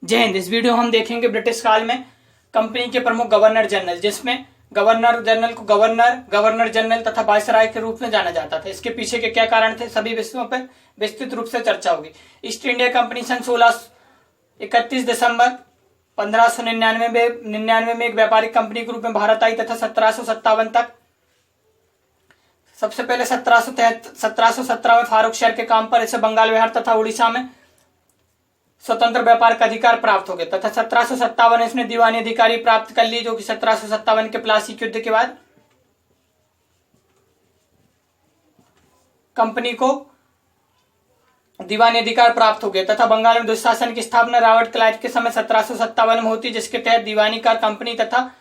जय हिंद। इस वीडियो हम देखेंगे ब्रिटिश काल में कंपनी के प्रमुख गवर्नर जनरल, जिसमें गवर्नर जनरल को गवर्नर जनरल तथा वायसराय के रूप में जाना जाता था। इसके पीछे के क्या कारण थे, सभी विषयों पर विस्तृत रूप से चर्चा होगी। ईस्ट इंडिया कंपनी सन 31 दिसंबर 1599 में एक व्यापारिक कंपनी के रूप में भारत आई तथा 1757 तक, सबसे पहले 1717 में फारूक शहर के काम पर इसे बंगाल, बिहार तथा उड़ीसा में स्वतंत्र व्यापार का अधिकार प्राप्त हो गया तथा 1757 इसने दीवानी अधिकारी प्राप्त कर ली, जो कि 1757 के प्लासी युद्ध के बाद कंपनी को दीवानी अधिकार प्राप्त हो गया तथा बंगाल में दुशासन की स्थापना रॉबर्ट क्लाइव के समय 1757 में होती, जिसके तहत दीवानी कार कंपनी तथा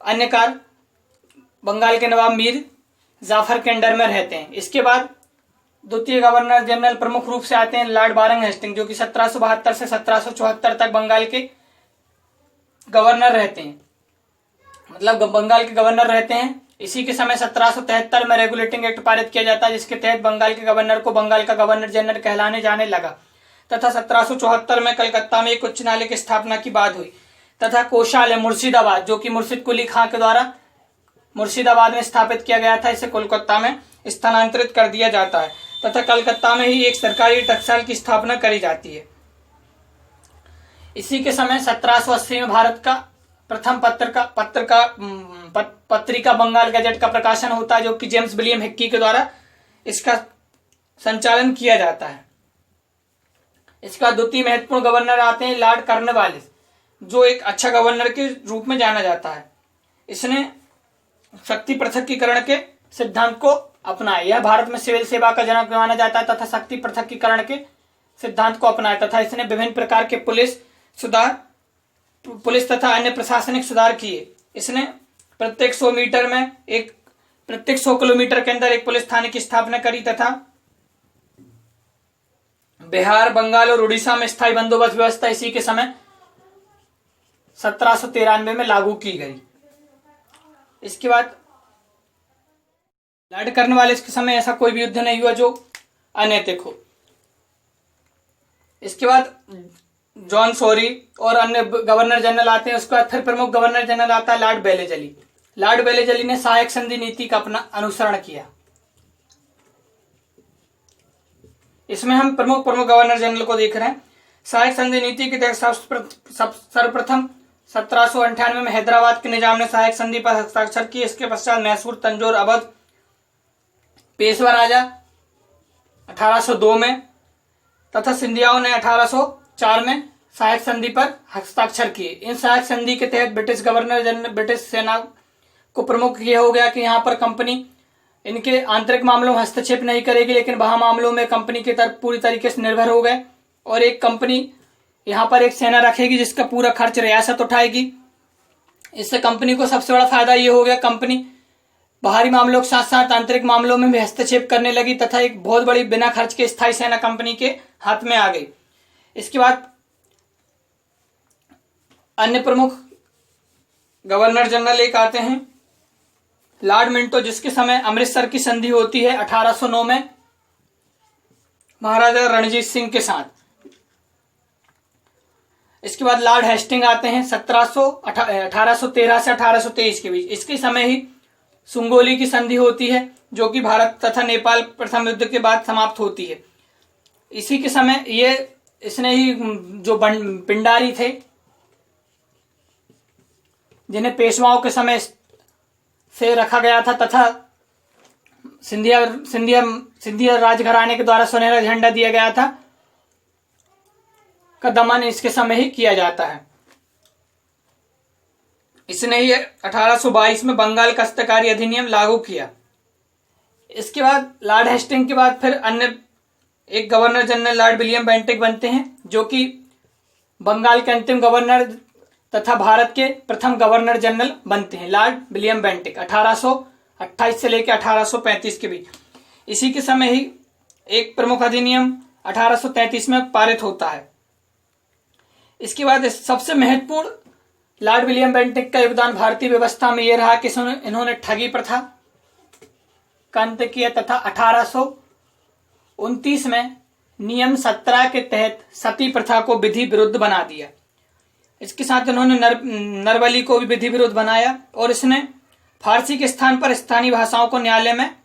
अन्य कार बंगाल के नवाब मीर जाफर के अंडर में रहते हैं। इसके बाद द्वितीय गवर्नर जनरल प्रमुख रूप से आते हैं लॉर्ड बारंग हेस्टिंग, जो कि 1772 से 1774 तक बंगाल के गवर्नर रहते हैं, मतलब बंगाल के गवर्नर रहते हैं। इसी के समय 1773 में रेगुलेटिंग एक्ट पारित किया जाता है, जिसके तहत बंगाल के गवर्नर को बंगाल का गवर्नर जनरल कहलाने जाने लगा तथा 1774 में कलकत्ता में एक उच्च न्यायालय की स्थापना की बात हुई तथा कोषालय मुर्शिदाबाद, जो कि मुर्शिद कुली खां के द्वारा मुर्शिदाबाद में स्थापित किया गया था, इसे कोलकाता में स्थानांतरित कर दिया जाता है तथा कलकत्ता में ही एक सरकारी टकसाल की स्थापना करी जाती है। इसी के समय 1780 में भारत का प्रथम पत्रिका बंगाल गजट का प्रकाशन होता है, जो कि जेम्स विलियम हिक्की के द्वारा इसका संचालन किया जाता है। इसका द्वितीय महत्वपूर्ण गवर्नर आते हैं लॉर्ड कॉर्नवालिस, जो एक अच्छा गवर्नर के रूप में जाना जाता है। इसने शक्ति पृथकीकरण के सिद्धांत को अपनाया। यह भारत में सिविल सेवा का जनक माना जाता है तथा शक्ति पृथकीकरण के सिद्धांत को अपनाया तथा इसने विभिन्न प्रकार के पुलिस तथा अन्य प्रशासनिक सुधार किए। इसने प्रत्येक 100 किलोमीटर के अंदर एक पुलिस थाने की स्थापना करी तथा बिहार, बंगाल और उड़ीसा में स्थायी बंदोबस्त व्यवस्था इसी के समय 1793 में लागू की गई। इसके बाद लॉर्ड कॉर्नवालिस के समय ऐसा कोई भी युद्ध नहीं हुआ जो अनैतिक हो। इसके बाद जॉन सॉरी और अन्य गवर्नर जनरल आते हैं। उसके बाद फिर प्रमुख गवर्नर जनरल आता है लॉर्ड बेलेजली। लॉर्ड बेलेजली ने सहायक संधि नीति का अपना अनुसरण किया। इसमें हम प्रमुख गवर्नर जनरल को देख रहे हैं। सहायक संधि नीति के तहत सर्वप्रथम 1798 में हैदराबाद के निजाम ने सहायक संधि पर हस्ताक्षर किए। इसके पश्चात मैसूर, तंजौर, अवध, पेशवा राजा 1802 में तथा सिंधियाओं ने 1804 में सहायक संधि पर हस्ताक्षर किए। इन सहायक संधि के तहत ब्रिटिश गवर्नर जनरल ब्रिटिश सेना को प्रमुख यह हो गया कि यहाँ पर कंपनी इनके आंतरिक मामलों में हस्तक्षेप नहीं करेगी, लेकिन बाह्य मामलों में कंपनी के तरफ पूरी तरीके से निर्भर हो गए और एक कंपनी यहाँ पर एक सेना रखेगी जिसका पूरा खर्च रियासत उठाएगी। इससे कंपनी को सबसे बड़ा फायदा ये हो गया, कंपनी बाहरी मामलों के साथ साथ आंतरिक मामलों में भी हस्तक्षेप करने लगी तथा एक बहुत बड़ी बिना खर्च के स्थायी सेना कंपनी के हाथ में आ गई। इसके बाद अन्य प्रमुख गवर्नर जनरल एक आते हैं लॉर्ड मिंटो, जिसके समय अमृतसर की संधि होती है 1809 में महाराजा रणजीत सिंह के साथ। इसके बाद लॉर्ड हेस्टिंग आते हैं 1813 से 1823 के बीच। इसके समय ही सुंगोली की संधि होती है, जो कि भारत तथा नेपाल प्रथम युद्ध के बाद समाप्त होती है। इसी के समय इसने ही जो पिंडारी थे, जिन्हें पेशवाओं के समय से रखा गया था तथा सिंधिया राजघराने के द्वारा सुनहरा झंडा दिया गया था, का दमन इसके समय ही किया जाता है। इसने ही 1822 में बंगाल काश्तकारी अधिनियम लागू किया। इसके बाद लॉर्ड हेस्टिंग के बाद फिर अन्य एक governor general Lord William Bentinck बनते हैं, जो कि बंगाल के अंतिम गवर्नर तथा भारत के प्रथम गवर्नर जनरल बनते हैं। लॉर्ड विलियम बेंटिक 1828 से लेकर 1835 के बीच। इसी के समय ही एक प्रमुख अधिनियम 1833 में पारित होता है। इसके बाद सबसे महत्वपूर्ण लॉर्ड विलियम बेंटिक का योगदान भारतीय व्यवस्था में यह रहा कि इन्होंने ठगी प्रथा का अंत किया तथा 1829 में नियम 17 के तहत सती प्रथा को विधि विरुद्ध बना दिया। इसके साथ इन्होंने नरबली को भी विधि विरुद्ध बनाया और इसने फारसी के स्थान पर स्थानीय भाषाओं को न्यायालय में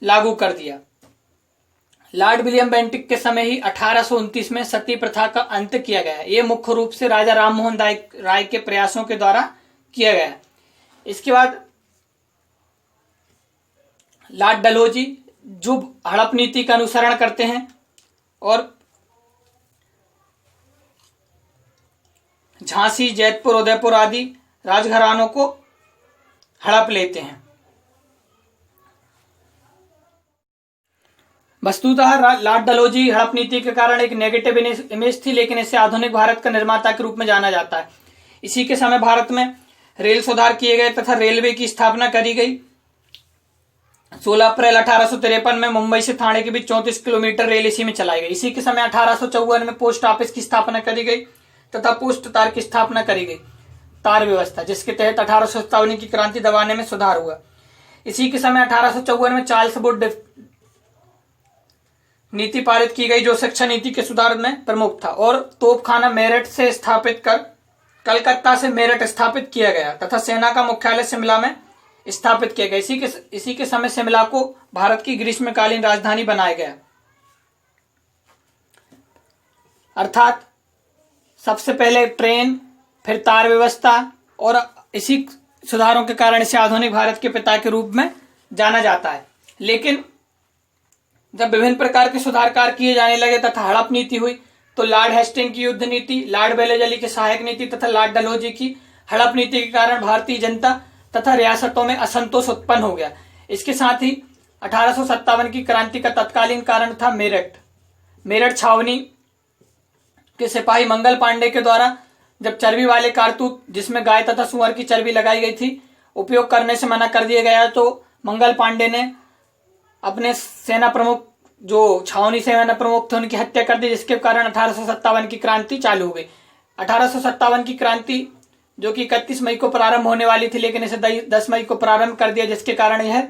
लागू कर दिया। लॉर्ड विलियम बेंटिक के समय ही 1829 में सती प्रथा का अंत किया गया। ये मुख्य रूप से राजा राममोहन राय के प्रयासों के द्वारा किया गया। इसके बाद लॉर्ड डलहौजी जो हड़प नीति का अनुसरण करते हैं और झांसी, जैतपुर, उदयपुर आदि राजघरानों को हड़प लेते हैं। वस्तुतः लॉर्ड डलहौजी हड़प नीति के कारण एक नेगेटिव इमेज थी, लेकिन इसे आधुनिक भारत का निर्माता के रूप में जाना जाता है। इसी के समय भारत में रेल सुधार किए गए तथा रेलवे की स्थापना करी गई। 16 अप्रैल 1853 में मुंबई से थाने के बीच 34 किलोमीटर रेल इसी में चलाई गई। इसी के समय 1854 में पोस्ट ऑफिस की स्थापना करी गई तथा पोस्ट तार की स्थापना करी गई, तार व्यवस्था, जिसके तहत 1857 की क्रांति दबाने में सुधार हुआ। इसी के समय 1854 में चार्ल्स वुड नीति पारित की गई जो शिक्षा नीति के सुधार में प्रमुख था, और तोपखाना मेरठ से स्थापित कर कलकत्ता से मेरठ स्थापित किया गया तथा सेना का मुख्यालय शिमला में स्थापित किया गया। इसी के समय शिमला को भारत की ग्रीष्मकालीन राजधानी बनाया गया। अर्थात सबसे पहले ट्रेन, फिर तार व्यवस्था, और इसी सुधारों के कारण इसे आधुनिक भारत के पिता के रूप में जाना जाता है। लेकिन जब विभिन्न प्रकार के सुधार कार्य किए जाने लगे तथा हड़प नीति हुई, तो लॉर्ड हेस्टिंग की युद्ध नीति, लॉर्ड वेलेजली की सहायक नीति तथा लॉर्ड डलहौजी की हड़प नीति के कारण भारतीय जनता तथा रियासतों में असंतोष उत्पन्न हो गया। इसके साथ ही 1857 की क्रांति का तत्कालीन कारण था मेरठ छावनी के सिपाही मंगल पांडे के द्वारा जब चर्बी वाले कारतूस, जिसमें गाय तथा सुअर की चर्बी लगाई गई थी, उपयोग करने से मना कर दिया गया, तो मंगल पांडे ने अपने सेना प्रमुख, जो छावनी सेना प्रमुख थे, उनकी हत्या कर दी, जिसके कारण 1857 की क्रांति चालू हो गई। 1857 की क्रांति जो कि 31 मई को प्रारंभ होने वाली थी, लेकिन इसे 10 मई को प्रारंभ कर दिया, जिसके कारण यह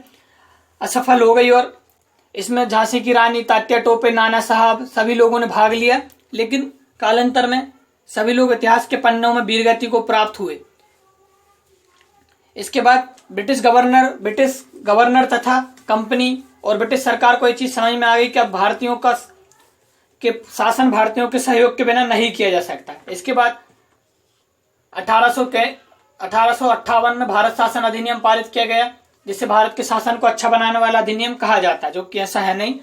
असफल हो गई। और इसमें झांसी की रानी, तात्या टोपे, नाना साहब सभी लोगों ने भाग लिया, लेकिन कालांतर में सभी लोग इतिहास के पन्नों में वीरगति को प्राप्त हुए। इसके बाद ब्रिटिश गवर्नर तथा कंपनी और ब्रिटिश सरकार को ये चीज समझ में आ गई कि अब भारतीयों के शासन भारतीयों के सहयोग के बिना नहीं किया जा सकता। इसके बाद 1858 में भारत शासन अधिनियम पारित किया गया, जिससे भारत के शासन को अच्छा बनाने वाला अधिनियम कहा जाता है, जो कि ऐसा है नहीं।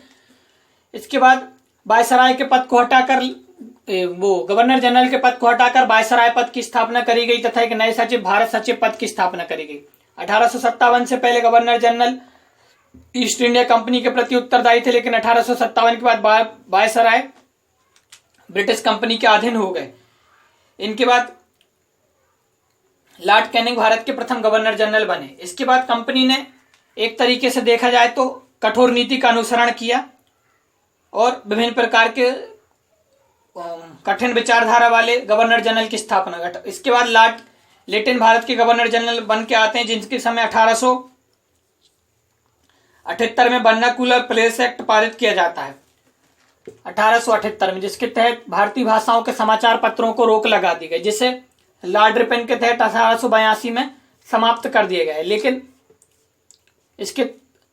इसके बाद वायसराय के पद को हटाकर गवर्नर जनरल के पद को हटाकर वायसराय पद की स्थापना करी गई तथा एक नए सचिव, भारत सचिव पद की स्थापना करी गई। 1857 से पहले governor general east India company के प्रति उत्तरदायी थे, लेकिन 1857 के बाद वायसराय ब्रिटिश कंपनी के अधीन हो गए। इनके बाद लॉर्ड कैनिंग भारत के प्रथम गवर्नर जनरल बने। इसके बाद कंपनी ने एक तरीके से देखा जाए तो कठोर नीति का अनुसरण किया और विभिन्न प्रकार के कठिन विचारधारा वाले गवर्नर जनरल की स्थापना। इसके बाद लॉर्ड लिटिन भारत के गवर्नर जनरल बन के आते हैं, जिनके समय 1878 में वर्नाक्युलर प्लेस एक्ट पारित किया जाता है 1878 में, जिसके तहत भारतीय भाषाओं के समाचार पत्रों को रोक लगा दी गई, जिसे लॉर्ड रिपन के तहत 1882 में समाप्त कर दिए गए। लेकिन इसके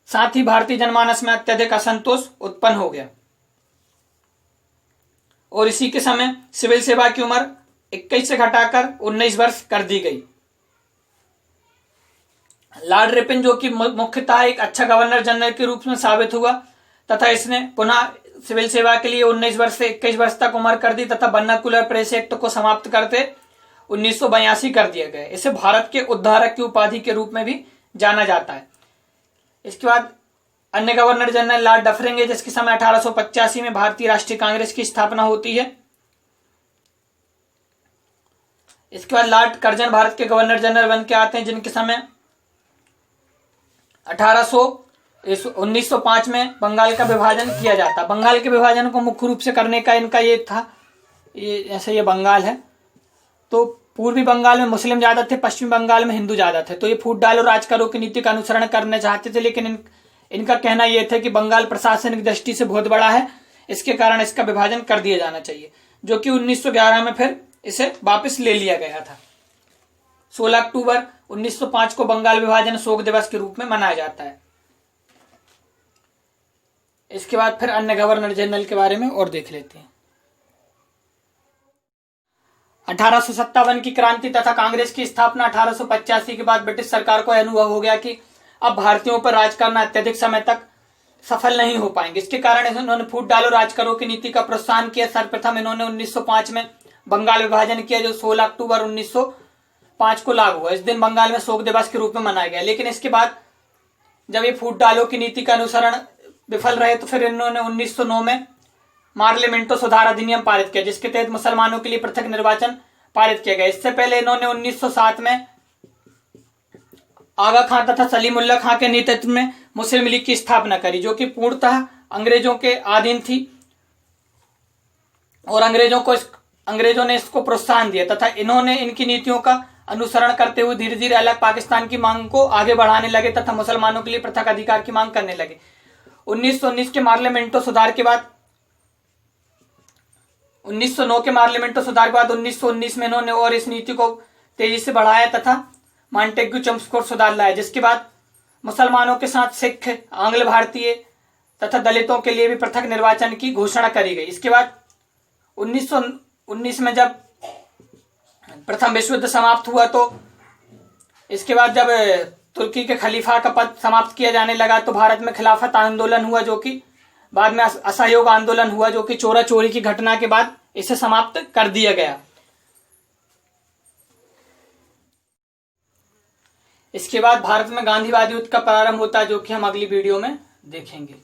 साथ ही भारतीय जनमानस में अत्यधिक असंतोष उत्पन्न हो गया और इसी के समय सिविल सेवा की उम्र 21 से घटाकर 19 वर्ष कर दी गई। लॉर्ड रिपन, जो कि मुख्यतः एक अच्छा गवर्नर जनरल के रूप में साबित हुआ तथा इसने पुनः सिविल सेवा के लिए 19 वर्ष से 21 वर्ष तक उम्र कर दी तथा वर्नाक्युलर प्रेस एक्ट को समाप्त करते 1982 कर दिया गया। इसे भारत के उद्धारक की उपाधि के रूप में भी जाना जाता है। इसके बाद अन्य गवर्नर जनरल लॉर्ड डफरिंग है, जिसके समय 1885 में भारतीय राष्ट्रीय कांग्रेस की स्थापना होती है। इसके बाद लॉर्ड कर्जन भारत के गवर्नर जनरल बन के आते हैं, जिनके समय 1905 में बंगाल का विभाजन किया जाता। बंगाल के विभाजन को मुख्य रूप से करने का इनका ये था, ये बंगाल है तो पूर्वी बंगाल में मुस्लिम ज्यादा थे, पश्चिमी बंगाल में हिंदू ज्यादा थे, तो ये फूट डालो राज करो की नीति का अनुसरण करना चाहते थे। लेकिन इनका कहना यह था कि बंगाल प्रशासनिक दृष्टि से बहुत बड़ा है, इसके कारण इसका विभाजन कर दिया जाना चाहिए, जो कि 1911 में फिर इसे वापस ले लिया गया था। 16 अक्टूबर 1905 को बंगाल विभाजन शोक दिवस के रूप में मनाया जाता है। इसके बाद फिर अन्य गवर्नर जनरल के बारे में और देख लेते हैं। 1857 की क्रांति तथा कांग्रेस की स्थापना 1885 के बाद ब्रिटिश सरकार को अनुभव हो गया कि अब भारतीयों पर राज करना अत्यधिक समय तक सफल नहीं हो पाएंगे। इसके कारण इन्होंने फूट डालो राज करो की नीति का प्रोत्साहन किया। सर्वप्रथम इन्होंने 1905 में बंगाल विभाजन किया, जो 16 अक्टूबर 1905 को लागू हुआ। इस दिन बंगाल में शोक दिवस के रूप में मनाया गया। लेकिन इसके बाद जब ये फूट डालो की नीति का अनुसरण विफल रहे तो फिर इन्होंने 1909 में पार्लियामेंटो सुधार अधिनियम पारित किया, जिसके तहत मुसलमानों के लिए पृथक निर्वाचन पारित किया गया। इससे पहले इन्होंने 1907 में आगा खां तथा सलीमुल्लाह खां के नेतृत्व में मुस्लिम लीग की स्थापना करी, जो कि पूर्णतः अंग्रेजों के अधीन थी और अंग्रेजों ने इसको प्रोत्साहन दिया तथा इन्होंने इनकी नीतियों का अनुसरण करते हुए धीरे धीरे अलग पाकिस्तान की मांग को आगे बढ़ाने लगे तथा मुसलमानों के लिए पृथक अधिकार की मांग करने लगे। 1919 के पार्लियामेंटो सुधार के बाद 1909 के पार्लियामेंटो सुधार के बाद 1919 में इन्होंने और इस नीति को तेजी से बढ़ाया तथा मॉन्टेग्यू चेम्सफोर्ड सुधार लाया, जिसके बाद मुसलमानों के साथ सिख, आंग्ल भारतीय तथा दलितों के लिए भी पृथक निर्वाचन की घोषणा करी गई। इसके बाद 1919 में जब प्रथम विश्व युद्ध समाप्त हुआ तो इसके बाद जब तुर्की के खलीफा का पद समाप्त किया जाने लगा तो भारत में खिलाफत आंदोलन हुआ, जो कि बाद में असहयोग आंदोलन हुआ, जो कि चोरा चोरी की घटना के बाद इसे समाप्त कर दिया गया। इसके बाद भारत में गांधीवादी युद्ध का प्रारंभ होता है, जो कि हम अगली वीडियो में देखेंगे।